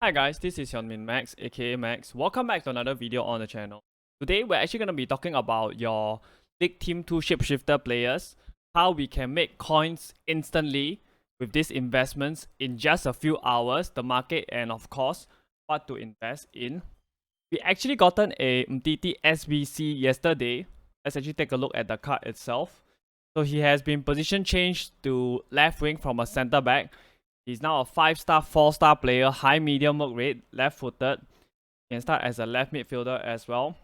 Hi guys, this is Hyunmin Max, aka Max. Welcome back to another video on the channel. Today we're actually going to be talking about your League Team 2 Shapeshifter players, how we can make coins instantly with these investments in just a few hours, the market, and of course, what to invest in. We actually gotten a Mtiti SBC yesterday. Let's actually take a look at the card itself. So he has been position changed to left wing from a center back. He's now a 5-star, 4-star player, high medium work rate, left-footed. Can start as a left midfielder as well.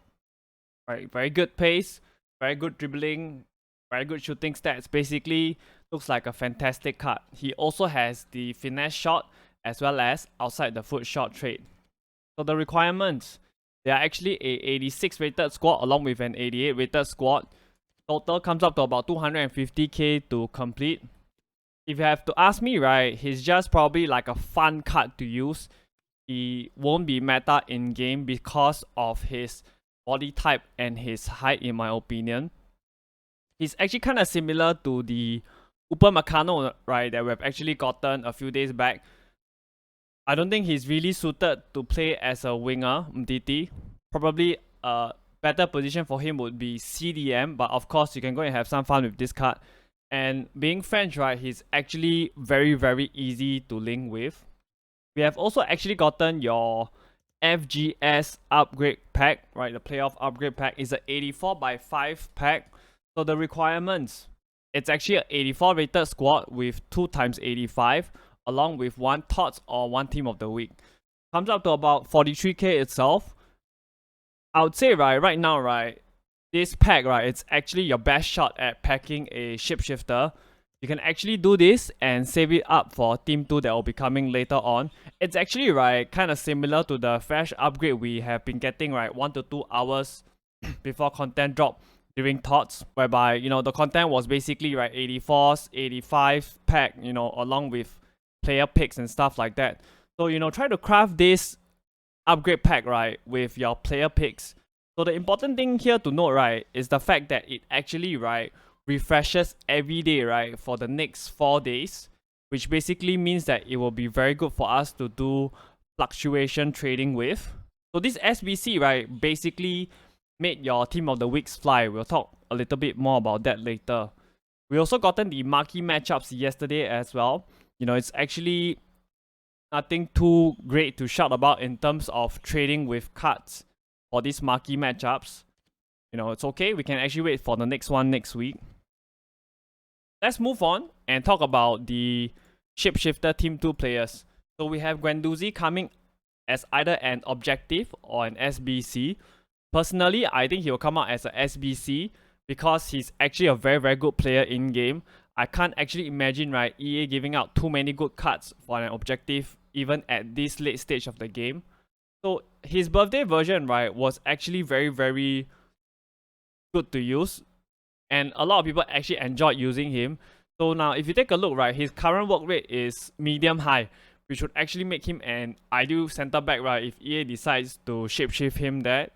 Right, very good pace, very good dribbling, very good shooting stats. Basically, looks like a fantastic card. He also has the finesse shot as well as outside the foot shot trait. So the requirements, they are actually a 86 rated squad along with an 88 rated squad. Total comes up to about 250k to complete. If you have to ask me, right, he's just probably like a fun card to use. He won't be meta in game because of his body type and his height, in my opinion. He's actually kind of similar to the Upamecano, right, that we've actually gotten a few days back. I don't think he's really suited to play as a winger, Mtiti. Probably a better position for him would be CDM, but of course you can go and have some fun with this card. And being French, right, he's actually very, very easy to link with. We have also actually gotten your FGS upgrade pack, right? The playoff upgrade pack is an 84/5 pack. So the requirements, it's actually an 84 rated squad with 2 times 85, along with 1 TOTS or 1 team of the week. Comes up to about 43k itself. I would say, right now, right, this pack, right, it's actually your best shot at packing a shapeshifter. You can actually do this and save it up for Team 2 that will be coming later on. It's actually, right, kind of similar to the fresh upgrade we have been getting, right, 1 to 2 hours before content drop during TOTS, whereby, you know, the content was basically, right, 84s, 85 pack, you know, along with player picks and stuff like that. So, you know, try to craft this upgrade pack, right, with your player picks. So the important thing here to note, right, is the fact that it actually, right, refreshes every day, right, for the next 4 days, which basically means that it will be very good for us to do fluctuation trading with. So this SBC, right, basically made your team of the weeks fly. We'll talk a little bit more about that later. We also gotten the marquee matchups yesterday as well. You know, it's actually nothing too great to shout about in terms of trading with cards for these marquee matchups. You know, it's okay. We can actually wait for the next one next week. Let's move on and talk about the Shapeshifter Team 2 players. So we have Guendouzi coming as either an objective or an SBC. Personally, I think he'll come out as a SBC because he's actually a very, very good player in game. I can't actually imagine, right, EA giving out too many good cards for an objective even at this late stage of the game. So his birthday version, right, was actually very, very good to use. And a lot of people actually enjoyed using him. So now, if you take a look, right, his current work rate is medium high, which would actually make him an ideal center back, right, if EA decides to shapeshift him there.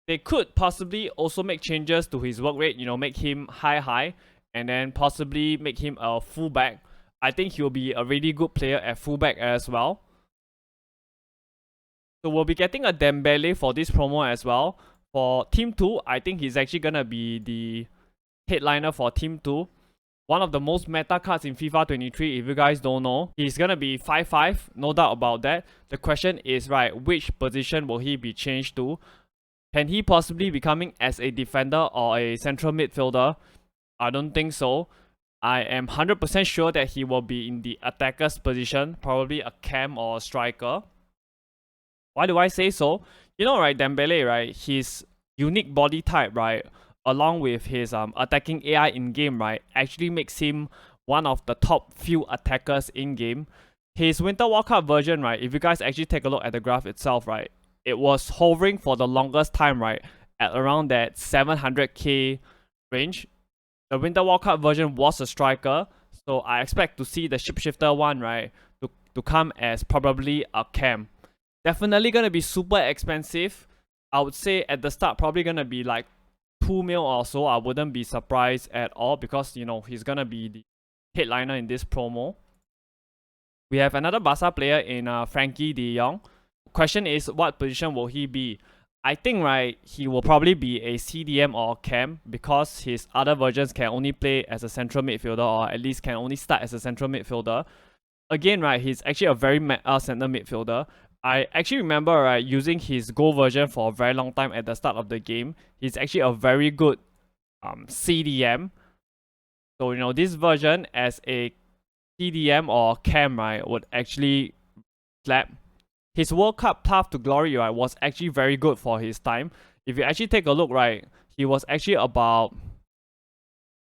They could possibly also make changes to his work rate, you know, make him high, and then possibly make him a fullback. I think he'll be a really good player at fullback as well. So we'll be getting a Dembele for this promo as well. For Team 2, I think he's actually gonna be the headliner for Team 2. One of the most meta cards in FIFA 23, if you guys don't know. He's gonna be 5'5", no doubt about that. The question is, right, which position will he be changed to? Can he possibly be coming as a defender or a central midfielder? I don't think so. I am 100% sure that he will be in the attacker's position, probably a cam or a striker. Why do I say so? You know, right, Dembele, right, his unique body type, right, along with his attacking AI in-game, right, actually makes him one of the top few attackers in-game. His Winter Wildcard version, right, if you guys actually take a look at the graph itself, right, it was hovering for the longest time, right, at around that 700k range. The Winter Wildcard version was a striker, so I expect to see the Shapeshifter one, right, to come as probably a cam. Definitely gonna be super expensive. I would say at the start probably gonna be like 2 mil or so. I wouldn't be surprised at all because, you know, he's gonna be the headliner in this promo. We have another Barca player in Frankie de Jong. Question is, what position will he be? I think, right, he will probably be a CDM or cam because his other versions can only play as a central midfielder, or at least can only start as a central midfielder. Again, right, he's actually a very center midfielder. I actually remember, right, using his goal version for a very long time at the start of the game. He's actually a very good CDM. So, this version as a CDM or cam, right, would actually slap. His World Cup Path to Glory, right, was actually very good for his time. If you actually take a look, right, he was actually about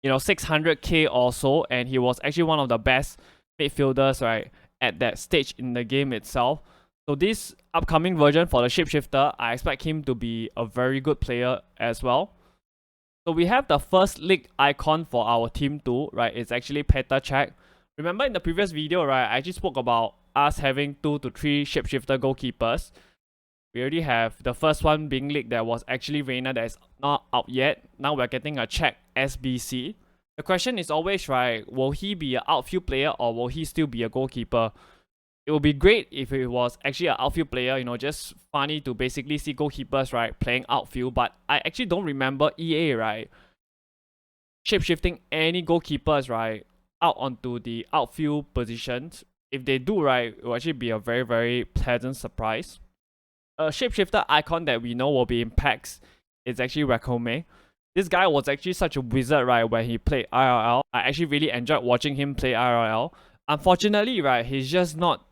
600k or so, and he was actually one of the best midfielders, right, at that stage in the game itself. So this upcoming version for the Shapeshifter, I expect him to be a very good player as well. So we have the first league icon for our team 2, right? It's actually Petr Cech. Remember in the previous video, right, I actually spoke about us having 2 to 3 Shapeshifter goalkeepers. We already have the first one being leaked that was actually Reina that is not out yet. Now we're getting a Cech SBC. The question is always, right, will he be an outfield player or will he still be a goalkeeper? It would be great if it was actually an outfield player, just funny to basically see goalkeepers, right, playing outfield. But I actually don't remember EA, right, shapeshifting any goalkeepers, right, out onto the outfield positions. If they do, right, it will actually be a very, very pleasant surprise. A shapeshifter icon that we know will be in packs is actually Rakome. This guy was actually such a wizard, right, when he played IRL. I actually really enjoyed watching him play IRL. Unfortunately, right, he's just not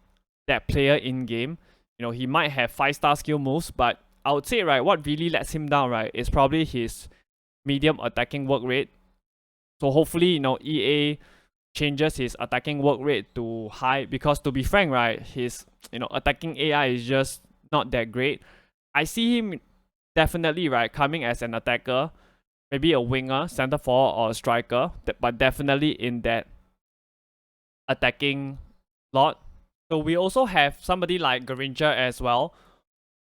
that player in game. He might have 5-star skill moves, but I would say, right, what really lets him down, right, is probably his medium attacking work rate. So hopefully, EA changes his attacking work rate to high, because to be frank, right, his attacking AI is just not that great. I see him definitely, right, coming as an attacker, maybe a winger, center forward, or a striker, but definitely in that attacking slot. So we also have somebody like Garincha as well.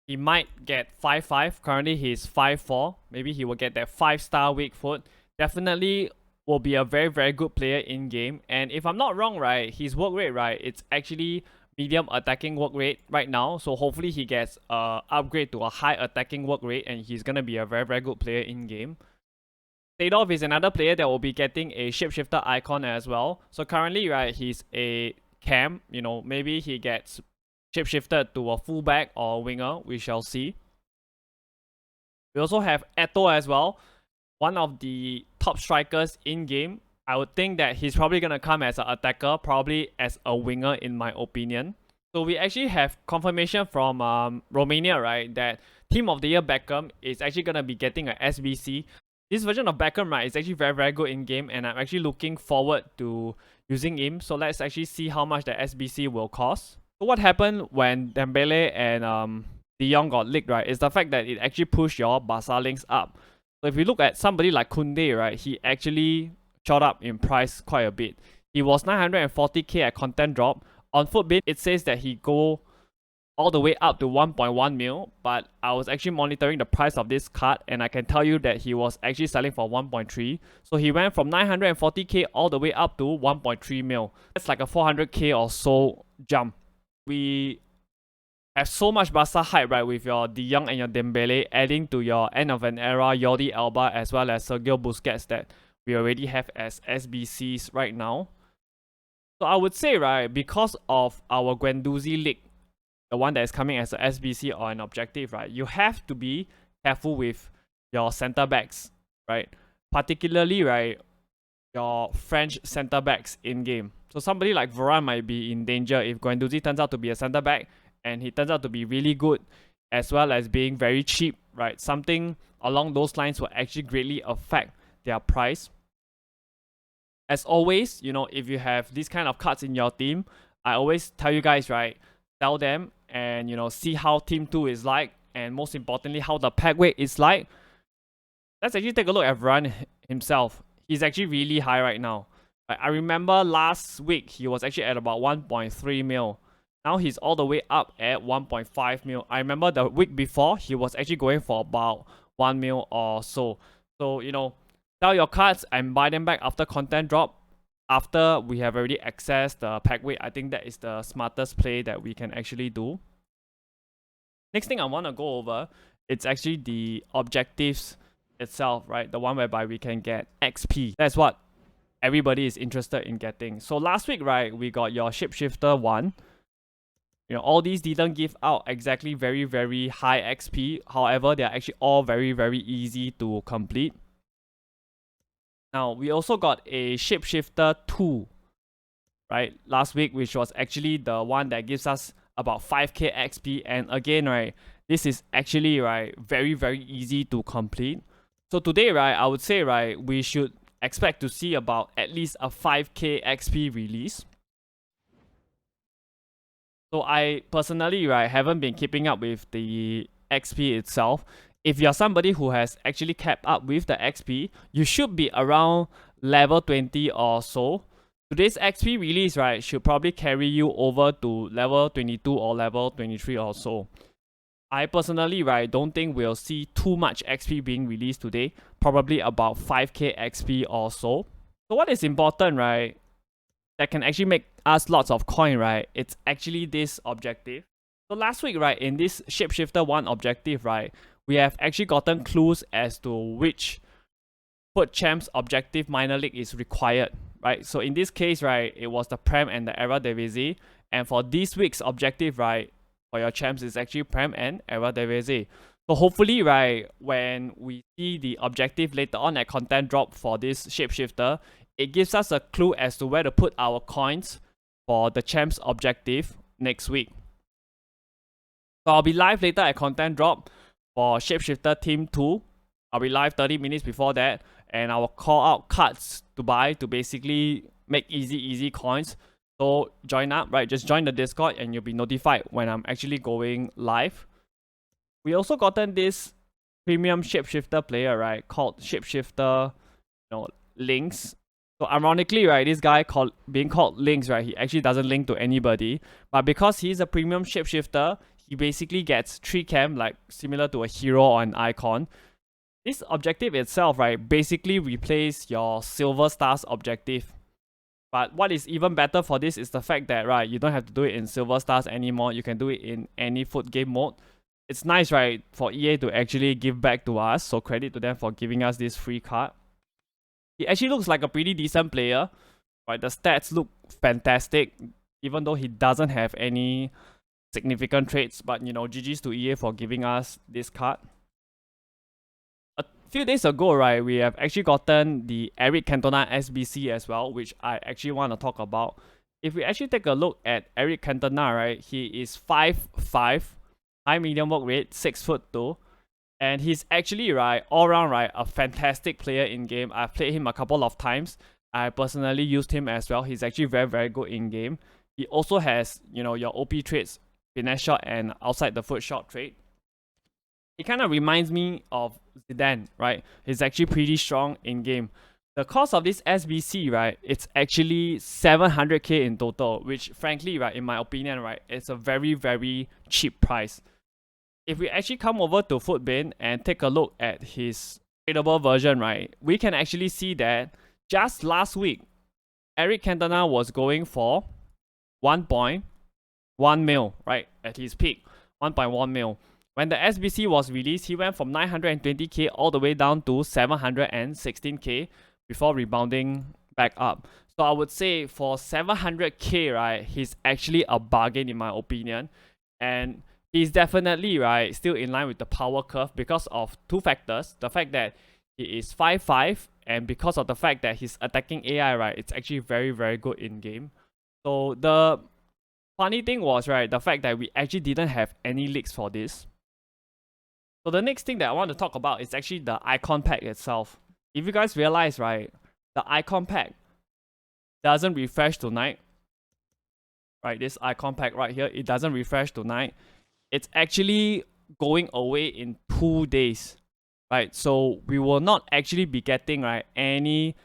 He might get 5-5. Currently he's 5-4. Maybe he will get that 5-star weak foot. Definitely will be a very, very good player in game. And if I'm not wrong, right, his work rate, right, it's actually medium attacking work rate right now. So hopefully he gets upgrade to a high attacking work rate, and he's gonna be a very, very good player in game. Sadov is another player that will be getting a shapeshifter icon as well. So currently, right, he's a cam. Maybe he gets shapeshifted to a fullback or a winger. We shall see. We also have Eto as well, one of the top strikers in game. I would think that he's probably gonna come as an attacker, probably as a winger in my opinion. So we actually have confirmation from Romania, right, that Team of the Year Beckham is actually gonna be getting an SBC. This version of Beckham, right, is actually very, very good in game, and I'm actually looking forward to using him. So let's actually see how much the SBC will cost. So what happened when Dembele and De Jong got leaked, right, is the fact that it actually pushed your Barca links up. So if you look at somebody like Koundé, right, he actually shot up in price quite a bit. He was 940k at content drop. On Footbin, it says that he go all the way up to 1.1 mil, but I was actually monitoring the price of this card, and I can tell you that he was actually selling for 1.3. So he went from 940k all the way up to 1.3 mil. That's like a 400k or so jump. We have so much Barca hype, right, with your De Jong and your Dembele adding to your end of an era Jordi Alba as well as Sergio Busquets that we already have as SBCs right now. So I would say, right, because of our Guendouzi league, the one that is coming as an SBC or an objective, right, you have to be careful with your center backs, right? Particularly, right, your French center backs in game. So somebody like Varane might be in danger if Guendouzi turns out to be a center back and he turns out to be really good as well as being very cheap, right? Something along those lines will actually greatly affect their price. As always, if you have these kind of cards in your team, I always tell you guys, right, sell them and see how team 2 is like, and most importantly how the pack weight is like. Let's actually take a look at Varane himself. He's actually really high right now. I remember last week he was actually at about 1.3 mil. Now he's all the way up at 1.5 mil. I remember the week before he was actually going for about 1 mil or so. So sell your cards and buy them back after content drop. after we have already accessed the pack weight, I think that is the smartest play that we can actually do. Next thing I want to go over, it's actually the objectives itself, right? The one whereby we can get XP. That's what everybody is interested in getting. So last week, right, we got your Shapeshifter 1. All these didn't give out exactly very, very high XP. However, they are actually all very, very easy to complete. Now, we also got a Shapeshifter 2, right, last week, which was actually the one that gives us about 5k XP. And again, right, this is actually, right, very, very easy to complete. So today, right, I would say, right, we should expect to see about at least a 5k XP release. So I personally, right, haven't been keeping up with the XP itself. If you're somebody who has actually kept up with the XP, you should be around level 20 or so. Today's XP release, right, should probably carry you over to level 22 or level 23 or so. I personally, right, don't think we'll see too much XP being released today. Probably about 5k XP or so. So what is important, right, that can actually make us lots of coin, right, it's actually this objective. So last week, right, in this Shapeshifter 1 objective, right, we have actually gotten clues as to which FUT Champs objective minor league is required, right? So in this case, right, it was the Prem and the Eredivisie. And for this week's objective, right, for your champs, is actually Prem and Eredivisie. So hopefully, right, when we see the objective later on at content drop for this Shapeshifter, it gives us a clue as to where to put our coins for the champs objective next week. So I'll be live later at content drop for Shapeshifter Team 2. I'll be live 30 minutes before that, and I will call out cards to buy to basically make easy coins. So join up, right? Just join the Discord and you'll be notified when I'm actually going live. We also gotten this premium Shapeshifter player, right, called Shapeshifter, Links. So ironically, right, this guy being called Links, right, he actually doesn't link to anybody. But because he's a premium Shapeshifter, he basically gets 3 cam, like similar to a hero or an icon. This objective itself, right, basically replaces your Silver Stars objective. But what is even better for this is the fact that, right, you don't have to do it in Silver Stars anymore. You can do it in any FUT game mode. It's nice, right, for EA to actually give back to us. So credit to them for giving us this free card. He actually looks like a pretty decent player, right? The stats look fantastic, even though he doesn't have any significant traits. But, GG's to EA for giving us this card. A few days ago, right, we have actually gotten the Eric Cantona SBC as well, which I actually want to talk about. If we actually take a look at Eric Cantona, right, he is 5'5", high medium work rate, 6'2", and he's actually, right, all around, right, a fantastic player in game. I've played him a couple of times. I personally used him as well. He's actually very, very good in game. He also has, your OP traits, finesse shot and outside the foot shot trait. It kind of reminds me of Zidane, right? He's actually pretty strong in game. The cost of this SBC, right, it's actually 700k in total, which frankly, right, in my opinion, right, it's a very, very cheap price. If we actually come over to FUTBin and take a look at his tradable version, right, we can actually see that just last week, Eric Cantona was going for 1.1 mil, right, at his peak, 1.1 mil. When the SBC was released, he went from 920k all the way down to 716k before rebounding back up. So I would say for 700k, right, he's actually a bargain in my opinion. And he's definitely, right, still in line with the power curve because of two factors. The fact that he is 5'5", and because of the fact that his attacking AI, right, it's actually very, very good in game. So the funny thing was, right, the fact that we actually didn't have any leaks for this. So the next thing that I want to talk about is actually the icon pack itself. If you guys realize, right, the icon pack doesn't refresh tonight. Right, this icon pack right here, it doesn't refresh tonight. It's actually going away in 2 days, right? So we will not actually be getting, right, any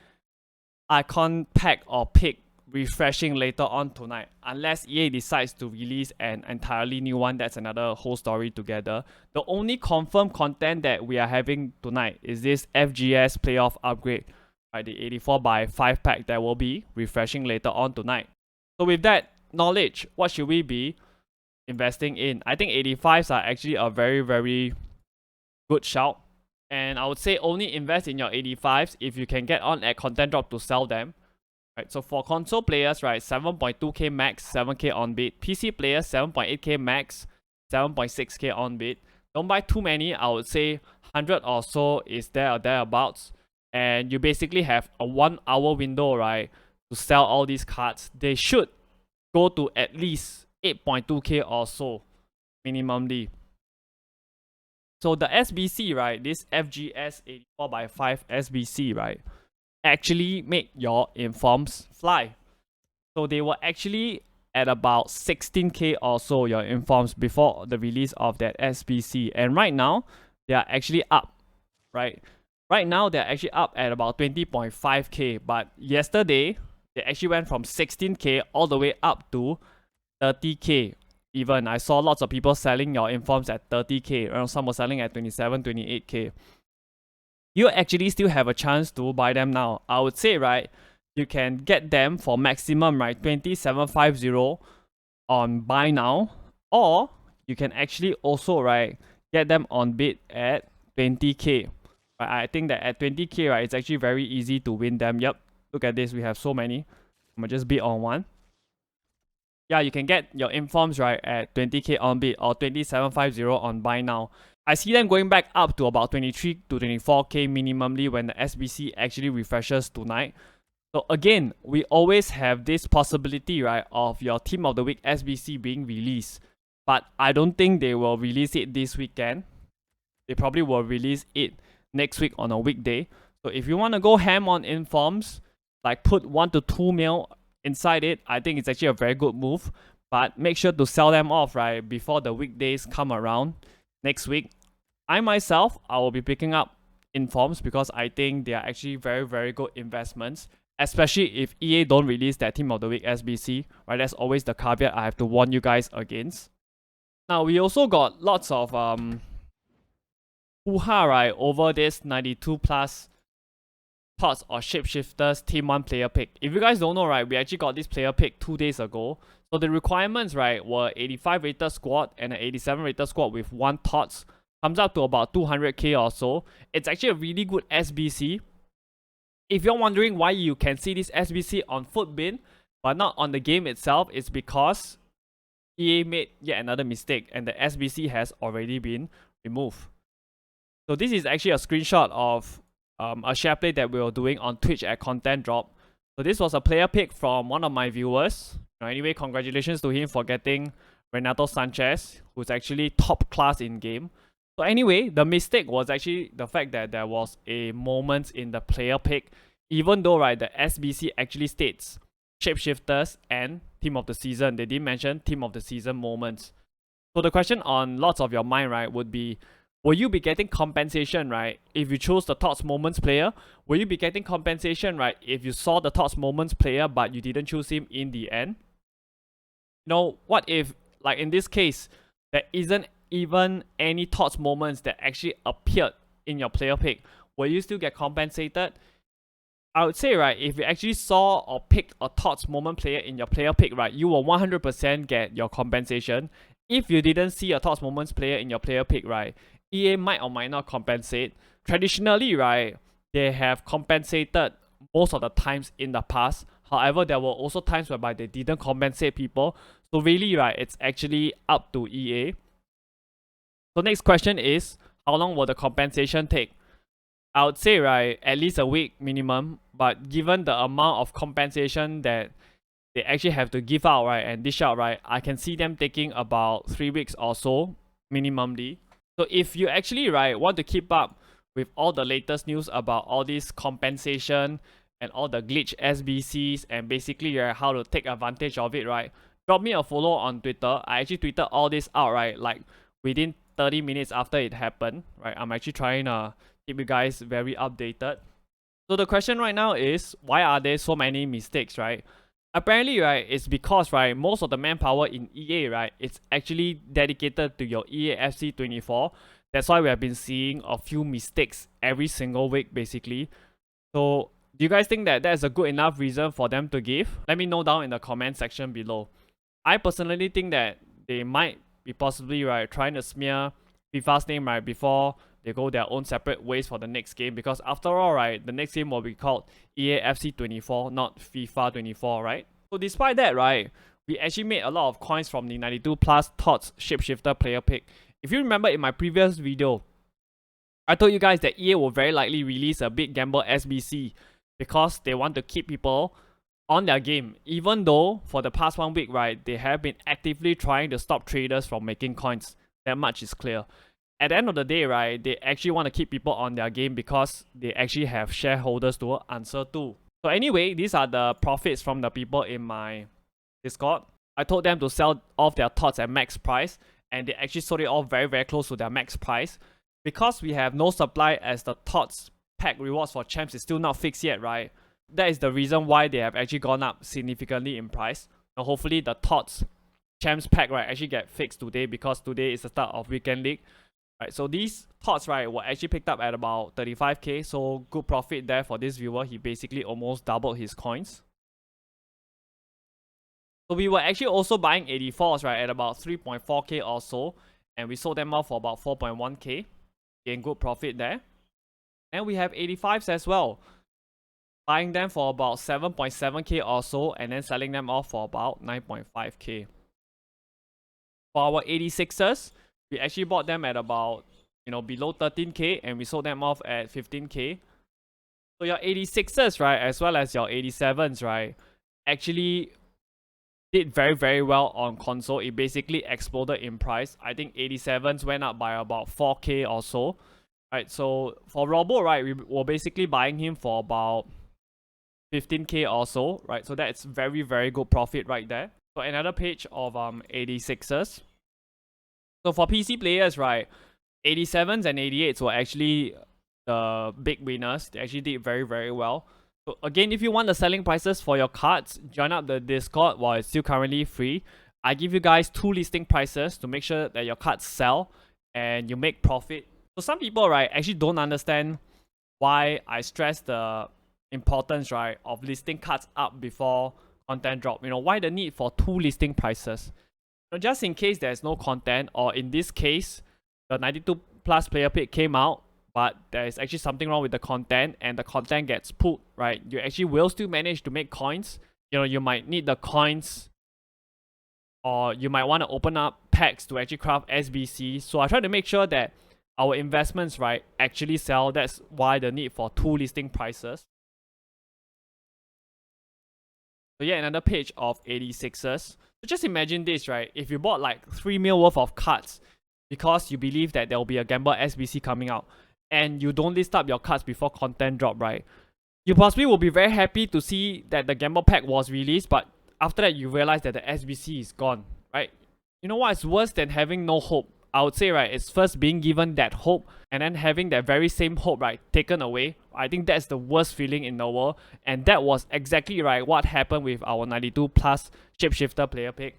icon pack or pick refreshing later on tonight, unless EA decides to release an entirely new one. That's another whole story together. The only confirmed content that we are having tonight is this FGS playoff upgrade. right? The 84 by 5 pack that will be refreshing later on tonight. So with that knowledge, what should we be investing in? I think 85s are actually a very, very good shout. And I would say only invest in your 85s if you can get on at content drop to sell them. Right, so for console players, right, 7.2k max, 7k on bid. PC players, 7.8k max, 7.6k on bid. Don't buy too many. I would say 100 or so is there or thereabouts. And you basically have a 1 hour window, right, to sell all these cards. They should go to at least 8.2k or so, minimally. So the SBC, right, this FGS 84 by 5 SBC, right, actually make your informs fly. So they were actually at about 16k or so, your informs, before the release of that SBC. And right now, they are actually up, right? Right now, they're actually up at about 20.5k. But yesterday, they actually went from 16k all the way up to 30k. Even I saw lots of people selling your informs at 30k. Some were selling at 27, 28k. You actually still have a chance to buy them now. I would say, right, you can get them for maximum, right, 2750 on buy now, or you can actually also, right, get them on bid at 20k. Right, I think that at 20k, right, it's actually very easy to win them. Yep, look at this, we have so many. I'm gonna just bid on one. Yeah, you can get your informs, right, at 20k on bid or 2750 on buy now. I see them going back up to about 23 to 24k minimally when the SBC actually refreshes tonight. So again, we always have this possibility, right, of your Team of the Week SBC being released. But I don't think they will release it this weekend. They probably will release it next week on a weekday. So if you want to go ham on informs, like put 1 to 2 mil inside it, I think it's actually a very good move. But make sure to sell them off, right, before the weekdays come around next week. I myself, I will be picking up informs because I think they are actually very, very good investments. Especially if EA don't release that Team of the Week SBC, right? That's always the caveat I have to warn you guys against. Now, we also got lots of hoo-ha, right, over this 92 plus thoughts or Shapeshifters Team 1 player pick. If you guys don't know, right, we actually got this player pick 2 days ago. So the requirements, right, were 85 rated squad and an 87 rated squad with 1 thoughts. Comes up to about 200k or so. It's actually a really good SBC. If you're wondering why you can see this SBC on Footbin, but not on the game itself, it's because EA made yet another mistake and the SBC has already been removed. So this is actually a screenshot of a share play that we were doing on Twitch at Content Drop. So this was a player pick from one of my viewers. Anyway, congratulations to him for getting Renato Sanchez, who's actually top class in game. So anyway, the mistake was actually the fact that there was a moment in the player pick, even though, right, the SBC actually states Shapeshifters and Team of the Season. They didn't mention Team of the Season moments. So the question on lots of your mind, right, would be, will you be getting compensation, right, if you chose the Thoughts Moments player? Will you be getting compensation, right, if you saw the Thoughts Moments player but you didn't choose him in the end? You know, what if, like in this case, there isn't even any Thoughts Moments that actually appeared in your player pick? Will you still get compensated? I would say, right, if you actually saw or picked a Thoughts Moment player in your player pick, right, you will 100% get your compensation. If you didn't see a Thoughts Moments player in your player pick, right, EA might or might not compensate. Traditionally, right, they have compensated most of the times in the past. However, there were also times whereby they didn't compensate people. So really, right, it's actually up to EA. So next question is, how long will the compensation take? I would say, right, at least a week minimum. But given the amount of compensation that they actually have to give out, right, and dish out, right, I can see them taking about 3 weeks or so, minimally. So if you actually, right, want to keep up with all the latest news about all this compensation and all the glitch SBCs and basically, right, how to take advantage of it, right, drop me a follow on Twitter. I actually tweeted all this out, right, like within 30 minutes after it happened, right. I'm actually trying to keep you guys very updated. So the question right now is, why are there so many mistakes, right? Apparently, right, it's because, right, most of the manpower in EA, right, it's actually dedicated to your EA FC 24. That's why we have been seeing a few mistakes every single week, basically. So Do you guys think that that's a good enough reason for them to give? Let me know down in the comment section below. I personally think that they might be possibly right trying to smear FIFA's name right before they go their own separate ways for the next game, because after all right, the next game will be called EAFC 24, not FIFA 24, right? So despite that, right, we actually made a lot of coins from the 92 plus TOTS Shapeshifter player pick. If you remember in my previous video, I told you guys that EA will very likely release a big gamble SBC because they want to keep people on their game, even though for the past 1 week, right, they have been actively trying to stop traders from making coins. That much is clear. At the end of the day, right, they actually want to keep people on their game because they actually have shareholders to answer to. So anyway, these are the profits from the people in my Discord. I told them to sell off their TOTS at max price, and they actually sold it off very, very close to their max price. Because we have no supply as the TOTS pack rewards for champs is still not fixed yet, right? That is the reason why they have actually gone up significantly in price. Now hopefully the TOTS champs pack, right, actually get fixed today, because today is the start of weekend league. Right, so these TOTS, right, were actually picked up at about 35k, so good profit there for this viewer. He basically almost doubled his coins. So we were actually also buying 84s, right, at about 3.4k or so, and we sold them off for about 4.1k. Gain good profit there. And we have 85s as well, buying them for about 7.7k or so, and then selling them off for about 9.5k. For our 86ers, we actually bought them at about, below 13k, and we sold them off at 15k. So your 86ers, right, as well as your 87s, right, actually did very, very well on console. It basically exploded in price. I think 87s went up by about 4k or so. Right, so for Robo, right, we were basically buying him for about 15k or so, right? So that's very, very good profit right there. So another page of 86ers. So for PC players, right, 87s and 88s were actually the big winners. They actually did very, very well. So again, if you want the selling prices for your cards, join up the Discord while it's still currently free. I give you guys 2 listing prices to make sure that your cards sell and you make profit. So some people, right, actually don't understand why I stress the importance, right, of listing cards up before content drop. Why the need for 2 listing prices? Just in case there's no content, or in this case, the 92 plus player pick came out, but there is actually something wrong with the content, and the content gets pulled, right? You actually will still manage to make coins. You might need the coins, or you might want to open up packs to actually craft SBCs. So I try to make sure that our investments, right, actually sell. That's why the need for 2 listing prices. So yeah, another page of 86ers. So just imagine this, right? If you bought like 3 mil worth of cards because you believe that there will be a gamble SBC coming out, and you don't list up your cards before content drop, right? You possibly will be very happy to see that the gamble pack was released, but after that you realize that the SBC is gone, right? You know what is worse than having no hope? I would say, right, it's first being given that hope and then having that very same hope, right, taken away. I think that's the worst feeling in the world, and that was exactly, right, what happened with our 92 plus Shapeshifter player pick.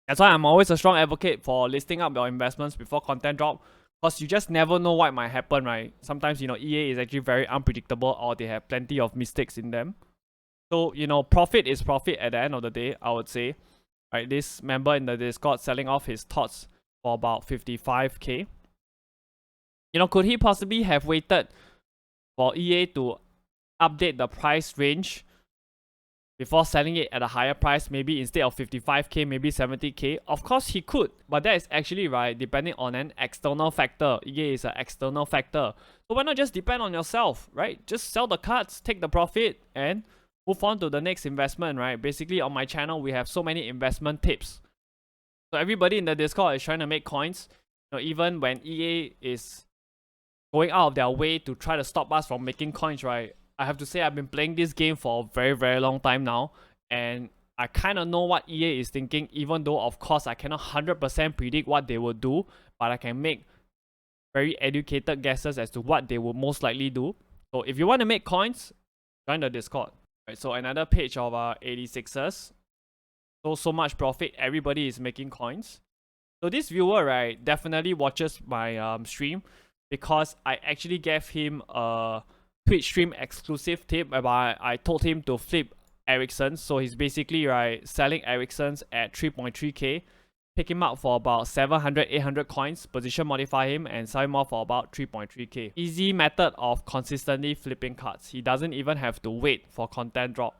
That's why I'm always a strong advocate for listing up your investments before content drop, because you just never know what might happen, right? Sometimes, EA is actually very unpredictable, or they have plenty of mistakes in them. So, profit is profit at the end of the day, I would say. Right, this member in the Discord selling off his TOTS for about 55k. Could he possibly have waited for EA to update the price range before selling it at a higher price? Maybe instead of 55k, maybe 70k. Of course he could, but that is actually, right, depending on an external factor. EA is an external factor, so why not just depend on yourself, right? Just sell the cards, take the profit, and move on to the next investment, right? Basically on my channel we have so many investment tips, so everybody in the Discord is trying to make coins. Even when EA is going out of their way to try to stop us from making coins, right? I have to say I've been playing this game for a very, very long time now, and I kind of know what EA is thinking, even though of course I cannot 100% predict what they will do, but I can make very educated guesses as to what they will most likely do. So if you want to make coins, join the Discord. Right, so another page of 86ers. So much profit, everybody is making coins. So this viewer, right, definitely watches my stream, because I actually gave him a Twitch stream exclusive tip whereby I told him to flip Ericsson's. So he's basically selling Ericsson's at 3.3k. Pick him up for about 700, 800 coins, position modify him, and sell him off for about 3.3k. Easy method of consistently flipping cards. He doesn't even have to wait for content drop.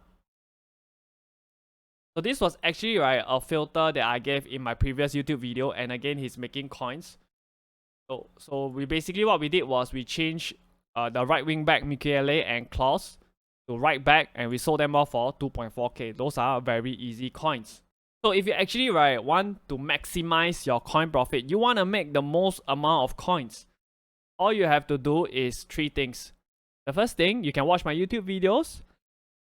So this was actually a filter that I gave in my previous YouTube video, and again he's making coins. So we basically what we did was we changed the right wing back Michele and Klaus to right back, and we sold them off for 2.4k. Those are very easy coins. So if you actually want to maximize your coin profit, you want to make the most amount of coins, all you have to do is 3 things. The first thing, you can watch my YouTube videos.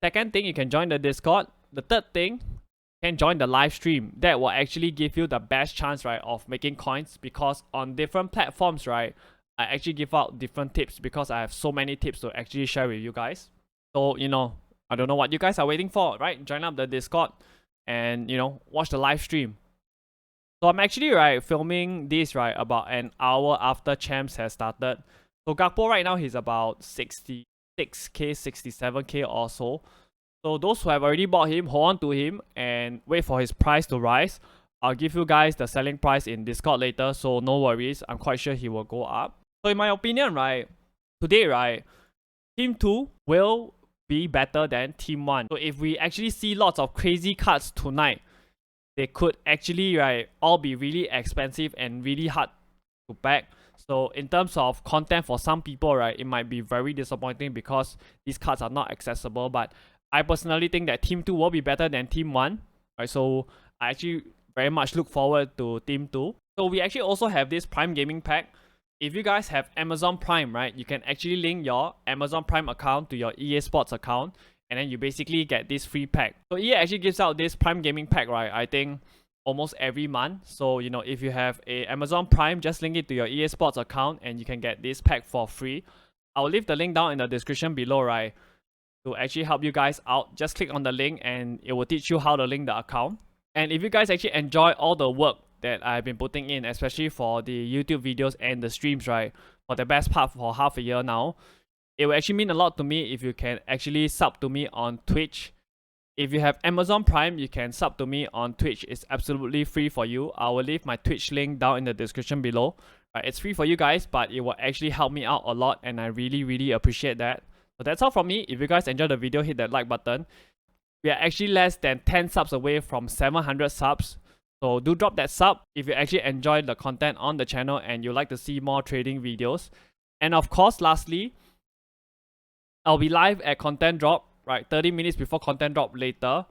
Second thing, you can join the Discord. The third thing, you can join the live stream. That will actually give you the best chance of making coins, because on different platforms I actually give out different tips, because I have so many tips to actually share with you guys. So I don't know what you guys are waiting for, right? Join up the Discord and watch the live stream. So I'm actually filming this about an hour after Champs has started. So Gakpo right now he's about 66k, 67k or so. So those who have already bought him, hold on to him and wait for his price to rise. I'll give you guys the selling price in Discord later, so no worries. I'm quite sure he will go up. So in my opinion, today, Team 2 will be better than Team 1. So if we actually see lots of crazy cards tonight, they could actually all be really expensive and really hard to back. So in terms of content for some people, it might be very disappointing because these cards are not accessible. But I personally think that Team 2 will be better than Team 1. So I actually very much look forward to Team 2. So we actually also have this Prime Gaming Pack. If you guys have Amazon Prime, you can actually link your Amazon Prime account to your EA Sports account, and then you basically get this free pack. So EA actually gives out this Prime Gaming Pack, I think almost every month. So if you have a Amazon Prime, just link it to your EA Sports account and you can get this pack for free. I'll leave the link down in the description below, to actually help you guys out. Just click on the link and it will teach you how to link the account. And if you guys actually enjoy all the work that I've been putting in, especially for the YouTube videos and the streams, for the best part for half a year now, it will actually mean a lot to me if you can actually sub to me on Twitch. If you have Amazon Prime, you can sub to me on Twitch. It's absolutely free for you. I will leave my Twitch link down in the description below. It's free for you guys, but it will actually help me out a lot, and I really, really appreciate that. So that's all from me. If you guys enjoyed the video, hit that like button. We are actually less than 10 subs away from 700 subs. So do drop that sub if you actually enjoy the content on the channel and you like to see more trading videos. And of course, lastly, I'll be live at content drop, 30 minutes before content drop later.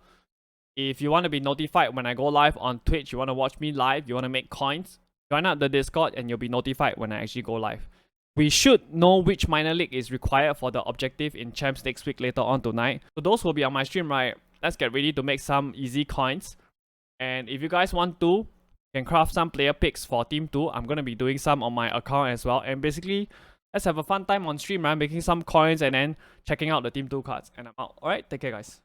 If you want to be notified when I go live on Twitch, you want to watch me live, you want to make coins, join up the Discord and you'll be notified when I actually go live. We should know which minor league is required for the objective in Champs next week later on tonight. So those will be on my stream, Let's get ready to make some easy coins. And if you guys want to, you can craft some player picks for Team 2. I'm going to be doing some on my account as well. And basically, let's have a fun time on stream, making some coins and then checking out the Team 2 cards. And I'm out. Alright, take care guys.